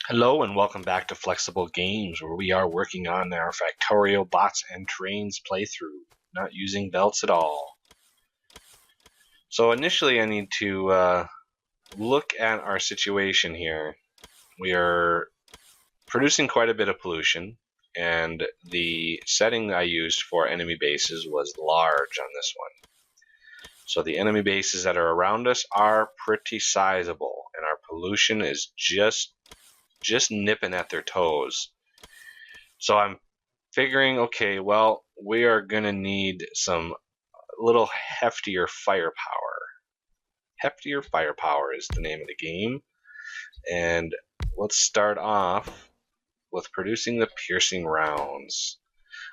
Hello and welcome back to Flexible Games, where we are working on our Factorio bots and trains playthrough, not using belts at all. So initially I need to look at our situation here. We are producing quite a bit of pollution, and the setting I used for enemy bases was large on this one. So the enemy bases that are around us are pretty sizable, and our pollution is just nipping at their toes. So I'm figuring, okay, well, we are going to need some little heftier firepower. Heftier firepower is the name of the game. And let's start off with producing the piercing rounds.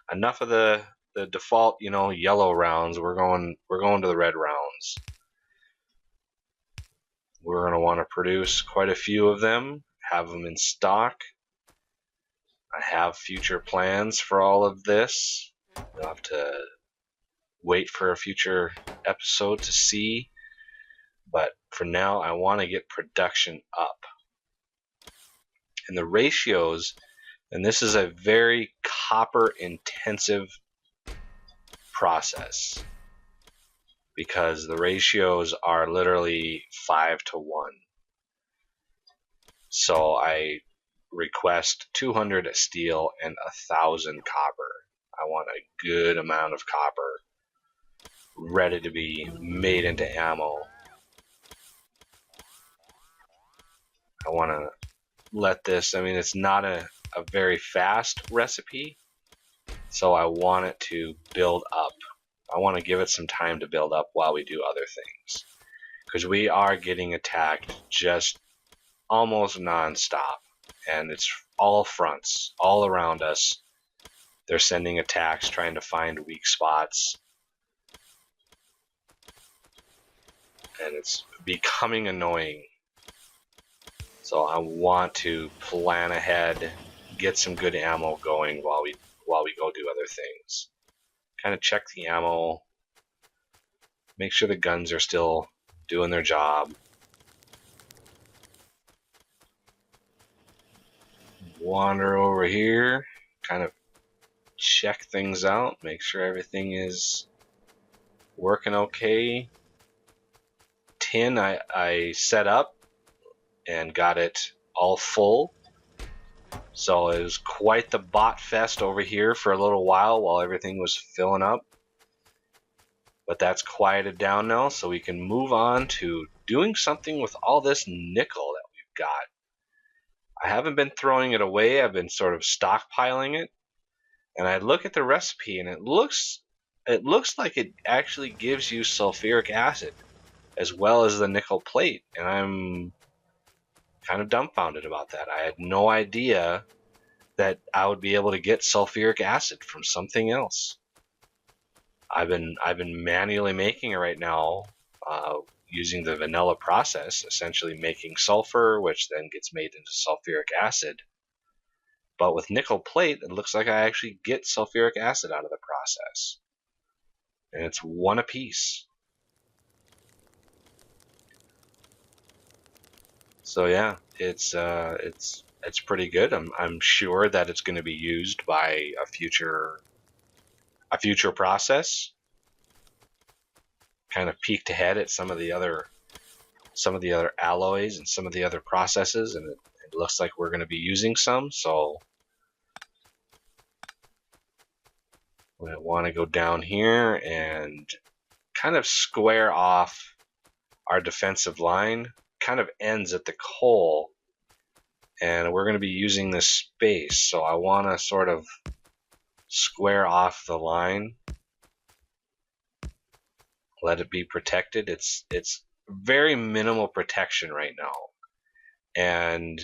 Enough of the default, yellow rounds. We're going to the red rounds. We're going to want to produce quite a few of them, have them in stock. I have future plans for all of this. You'll have to wait for a future episode to see. But for now, I want to get production up. And the ratios, and this is a very copper intensive process because the ratios are literally 5 to 1. So I request 200 steel and 1,000 copper. I want a good amount of copper ready to be made into ammo. I want to let this, it's not a very fast recipe, so I want it to build up. I want to give it some time to build up while we do other things, because we are getting attacked just almost non-stop, and it's all fronts, all around us. They're sending attacks, trying to find weak spots, and it's becoming annoying. So I want to plan ahead, get some good ammo going while we go do other things. Kind of check the ammo, make sure the guns are still doing their job. Wander over here, kind of check things out, make sure everything is working okay. Tin I set up and got it all full. So it was quite the bot fest over here for a little while everything was filling up. But that's quieted down now, so we can move on to doing something with all this nickel that we've got. I haven't been throwing it away, I've been sort of stockpiling it. And I look at the recipe and it looks like it actually gives you sulfuric acid as well as the nickel plate, and I'm kind of dumbfounded about that. I had no idea that I would be able to get sulfuric acid from something else. I've been manually making it right now, using the vanilla process, essentially making sulfur, which then gets made into sulfuric acid. But with nickel plate, it looks like I actually get sulfuric acid out of the process, and it's one a piece. So yeah, it's pretty good. I'm sure that it's going to be used by a future process. Kind of peeked ahead at some of the other alloys and some of the other processes, and it looks like we're going to be using some. So we want to go down here and kind of square off our defensive line. Kind of ends at the coal, and we're going to be using this space, so I want to sort of square off the line, let it be protected. It's very minimal protection right now, and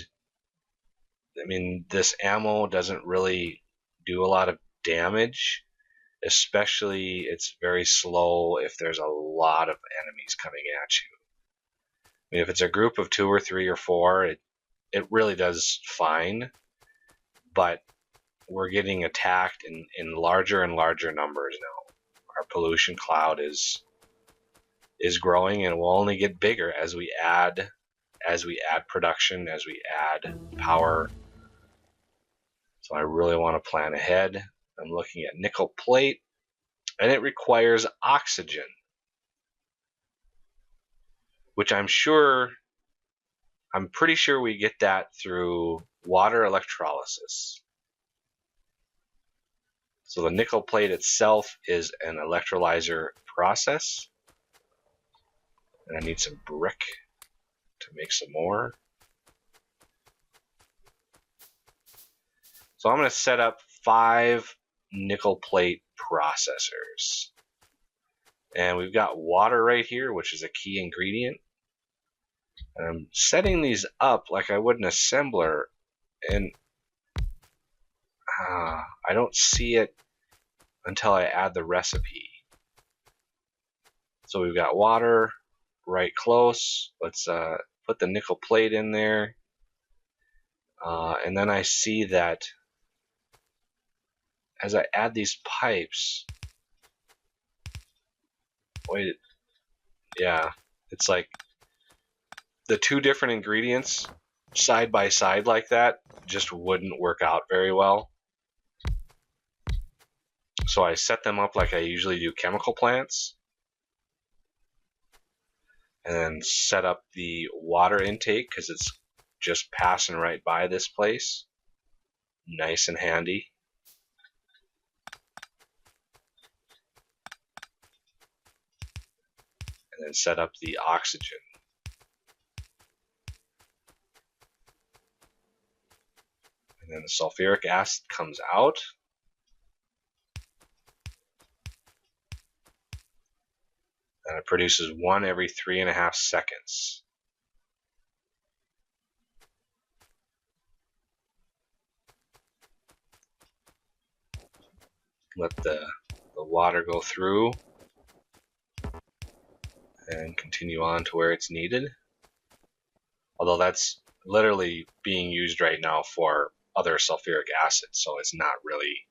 this ammo doesn't really do a lot of damage, especially it's very slow if there's a lot of enemies coming at you. If it's a group of 2 or 3 or 4, it really does fine, but we're getting attacked in larger and larger numbers now. Our pollution cloud is growing, and it will only get bigger as we add as we add production, as we add power. So I really want to plan ahead. I'm looking at nickel plate, and it requires oxygen, which I'm pretty sure we get that through water electrolysis. So the nickel plate itself is an electrolyzer process. And I need some brick to make some more. So I'm going to set up 5 nickel plate processors. And we've got water right here, which is a key ingredient. And I'm setting these up like I would an assembler, and I don't see it until I add the recipe. So we've got water right close. Let's put the nickel plate in there. And then I see that as I add these pipes, it's like the 2 different ingredients side by side like that just wouldn't work out very well. So I set them up like I usually do chemical plants, and then set up the water intake because it's just passing right by this place. Nice and handy. And then set up the oxygen. And then the sulfuric acid comes out. And it produces 1 every 3.5 seconds. Let the water go through and continue on to where it's needed. Although that's literally being used right now for other sulfuric acid, so it's not really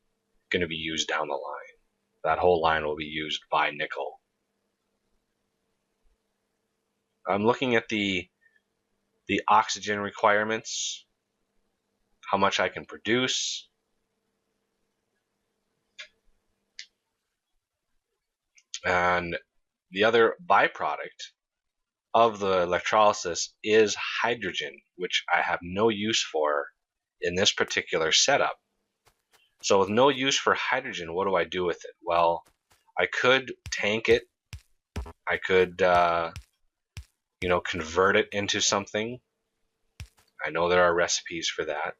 going to be used down the line. That whole line will be used by nickel. I'm looking at the oxygen requirements, how much I can produce. And the other byproduct of the electrolysis is hydrogen, which I have no use for in this particular setup. So with no use for hydrogen, what do I do with it? Well, I could tank it. I could convert it into something. I know there are recipes for that.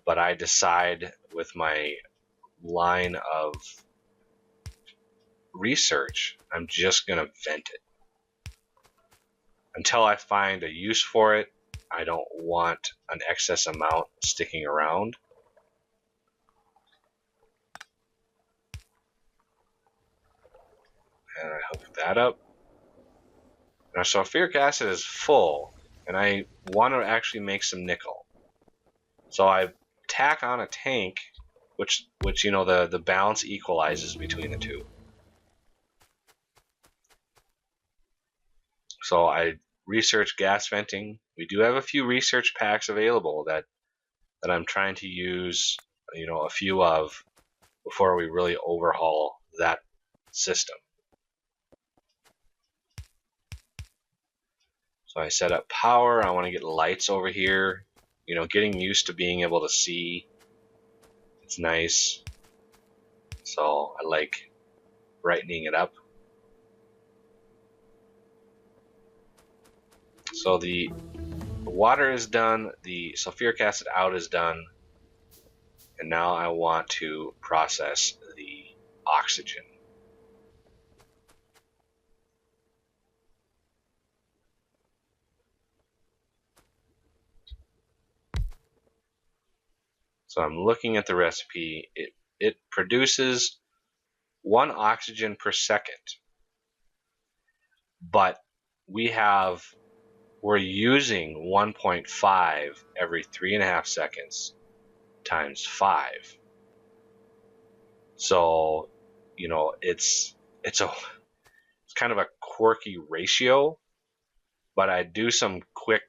But I decide with my line of research, I'm just going to vent it. Until I find a use for it, I don't want an excess amount sticking around. And I hook that up. Now sulfuric acid is full, and I want to actually make some nickel. So I tack on a tank, which the balance equalizes between the two. So I research gas venting. We do have a few research packs available that I'm trying to use, a few of before we really overhaul that system. So I set up power. I want to get lights over here. Getting used to being able to see. It's nice. So I like brightening it up. So the water is done, the sulfuric acid out is done, and now I want to process the oxygen. So I'm looking at the recipe. It produces 1 oxygen per second, but we're using 1.5 every 3.5 seconds times 5. So, it's kind of a quirky ratio, but I do some quick,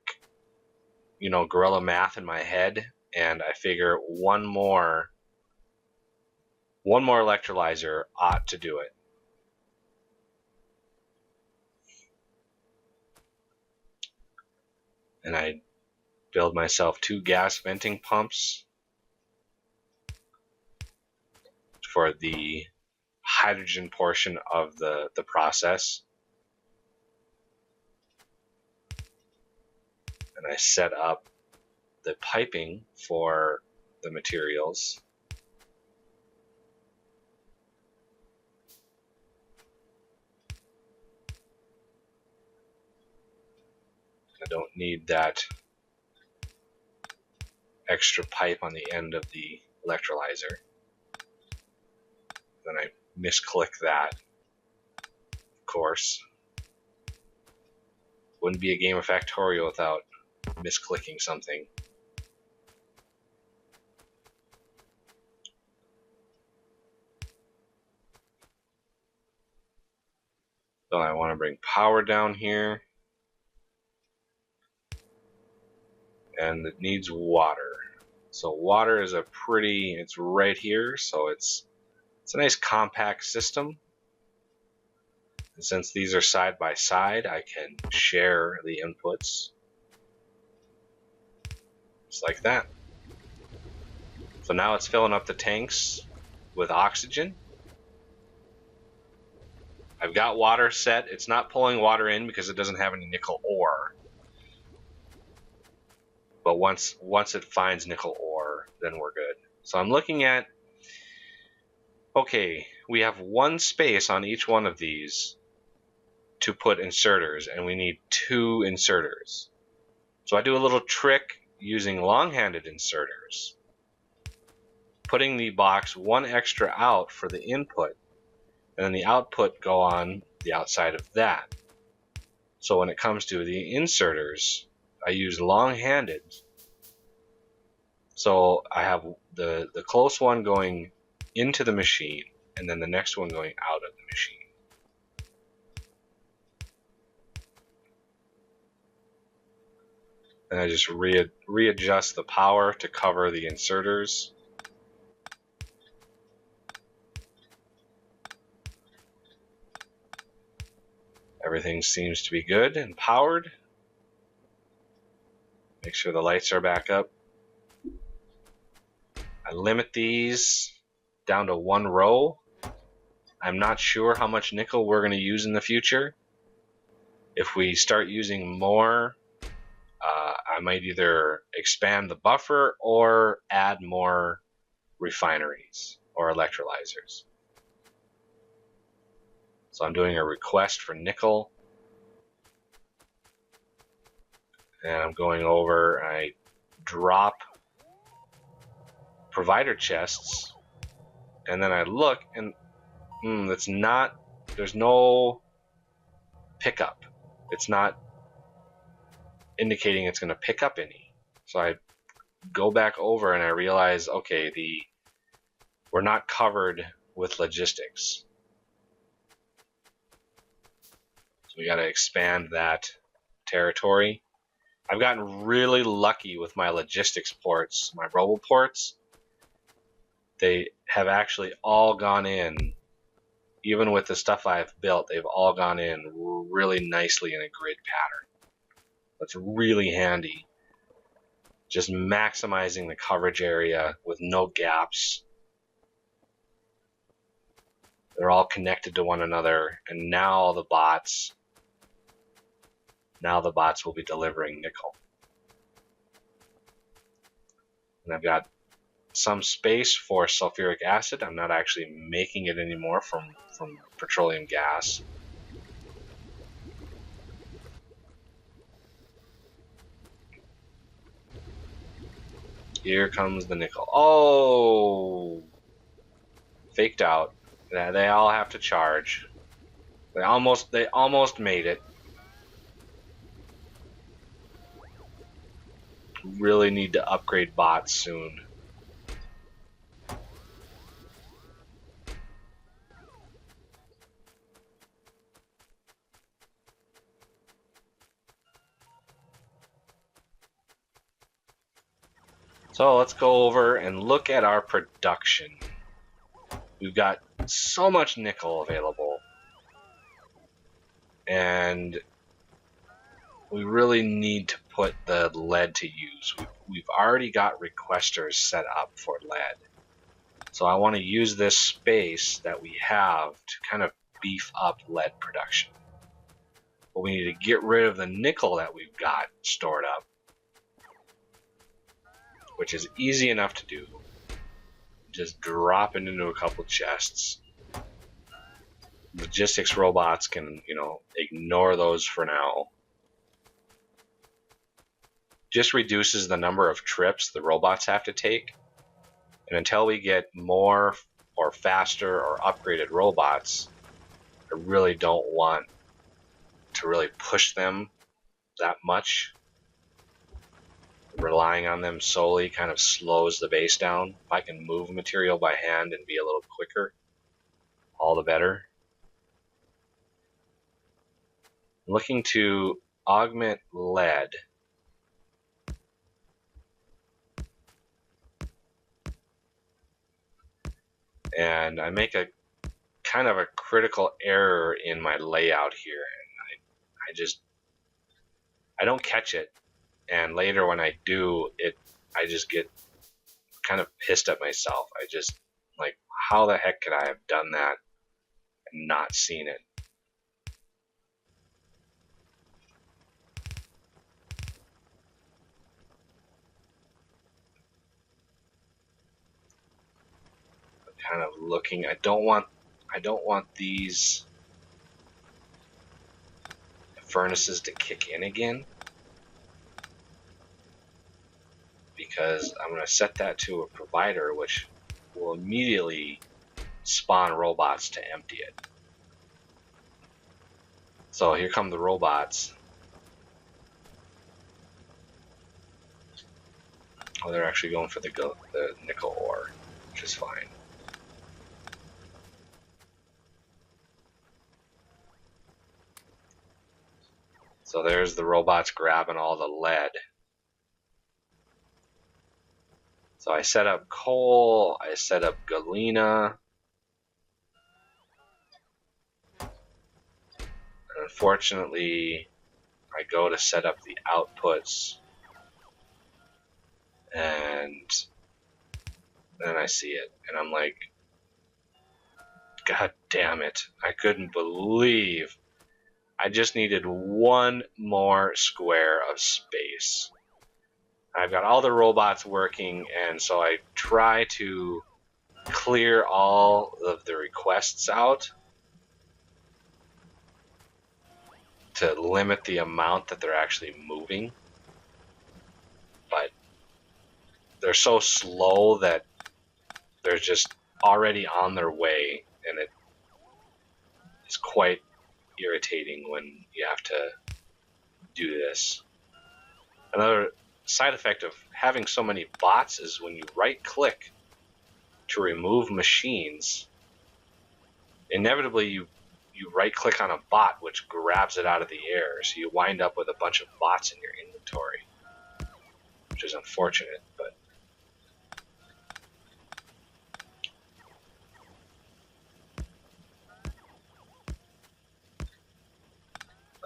guerrilla math in my head, and I figure one more electrolyzer ought to do it. And I build myself 2 gas venting pumps for the hydrogen portion of the process. And I set up the piping for the materials. I don't need that extra pipe on the end of the electrolyzer. Then I misclick that, of course. Wouldn't be a game of Factorio without misclicking something. So I want to bring power down here. And it needs water. So water is it's right here, so it's a nice compact system. And since these are side by side, I can share the inputs. Just like that. So now it's filling up the tanks with oxygen. I've got water set. It's not pulling water in because it doesn't have any nickel ore. But once it finds nickel ore, then we're good. So I'm looking at, okay, we have 1 space on each one of these to put inserters, and we need 2 inserters. So I do a little trick using long-handed inserters, putting the box 1 extra out for the input, and then the output go on the outside of that. So when it comes to the inserters, I use long-handed. So I have the close one going into the machine, and then the next one going out of the machine. And I just readjust the power to cover the inserters. Everything seems to be good and powered. Make sure the lights are back up. I limit these down to 1 row. I'm not sure how much nickel we're going to use in the future. If we start using more, I might either expand the buffer or add more refineries or electrolyzers. So I'm doing a request for nickel. And I'm going over, I drop provider chests, and then I look, and there's no pickup. It's not indicating it's going to pick up any. So I go back over and I realize, okay, we're not covered with logistics. So we got to expand that territory. I've gotten really lucky with my logistics ports, my robo ports. They have actually all gone in, even with the stuff I've built, they've all gone in really nicely in a grid pattern. That's really handy. Just maximizing the coverage area with no gaps. They're all connected to one another, and now the bots will be delivering nickel. And I've got some space for sulfuric acid. I'm not actually making it anymore from petroleum gas. Here comes the nickel. Oh! Faked out. They all have to charge. They almost made it. Really need to upgrade bots soon. So let's go over and look at our production. We've got so much nickel available, and we really need to put the lead to use. We've already got requesters set up for lead. So I want to use this space that we have to kind of beef up lead production. But we need to get rid of the nickel that we've got stored up, which is easy enough to do. Just drop it into a couple chests. Logistics robots can, ignore those for now. Just reduces the number of trips the robots have to take. And until we get more or faster or upgraded robots, I really don't want to really push them that much. Relying on them solely kind of slows the base down. If I can move material by hand and be a little quicker, all the better. I'm looking to augment lead. And I make a kind of a critical error in my layout here. I don't catch it, and later when I do it, I just get kind of pissed at myself. I just like, how the heck could I have done that and not seen it? I'm kind of looking. I don't want these furnaces to kick in again, because I'm going to set that to a provider, which will immediately spawn robots to empty it. So here come the robots. Oh, they're actually going for the nickel ore, which is fine. So there's the robots grabbing all the lead. So I set up coal, I set up galena. And unfortunately, I go to set up the outputs, and then I see it, and I'm like, God damn it. I couldn't believe I just needed one more square of space. I've got all the robots working, and so I try to clear all of the requests out to limit the amount that they're actually moving. But they're so slow that they're just already on their way, and it is quite irritating when you have to do this. Another side effect of having so many bots is when you right click to remove machines, inevitably you right click on a bot, which grabs it out of the air, so you wind up with a bunch of bots in your inventory, which is unfortunate. But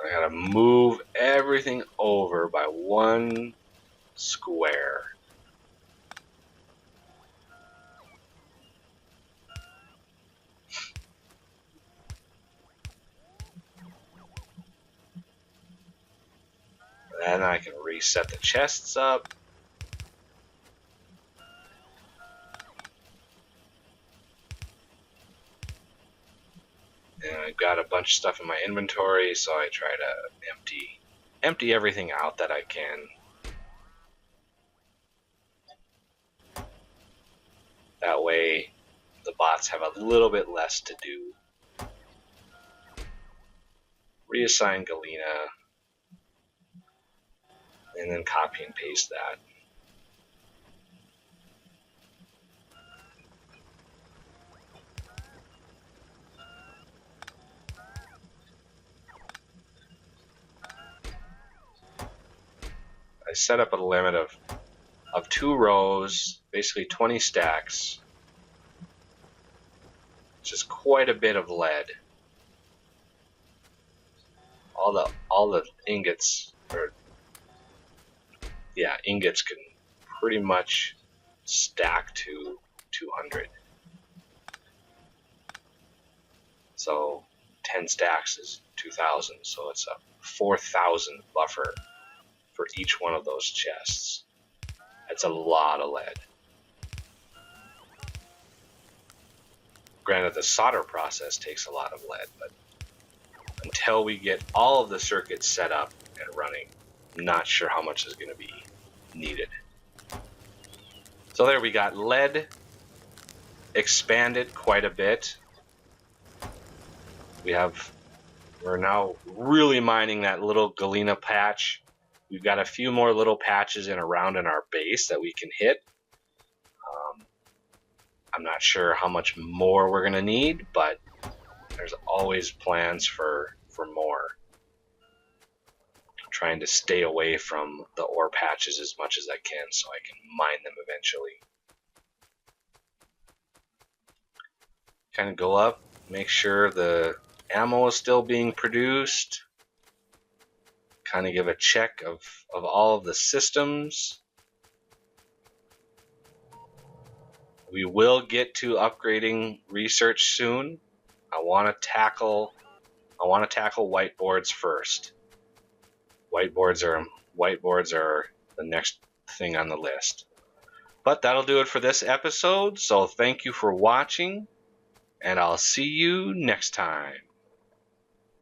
I gotta move everything over by one square. Then I can reset the chests up. And I've got a bunch of stuff in my inventory, so I try to empty everything out that I can. That way the bots have a little bit less to do. Reassign galena, and then copy and paste that. I set up a limit of of 2 rows, basically 20 stacks, which is quite a bit of lead. All the ingots, or yeah, ingots can pretty much stack to 200. So 10 stacks is 2,000, so it's a 4,000 buffer for each one of those chests. That's a lot of lead. Granted, the solder process takes a lot of lead, but until we get all of the circuits set up and running, I'm not sure how much is going to be needed. So there we got lead expanded quite a bit. We're now really mining that little galena patch. We've got a few more little patches around in our base that we can hit. I'm not sure how much more we're going to need, but there's always plans for more. I'm trying to stay away from the ore patches as much as I can so I can mine them eventually. Kind of go up, make sure the ammo is still being produced. Kind of give a check of all of the systems. We will get to upgrading research soon. I want to tackle whiteboards first. Whiteboards are the next thing on the list. But that'll do it for this episode. So thank you for watching, and I'll see you next time.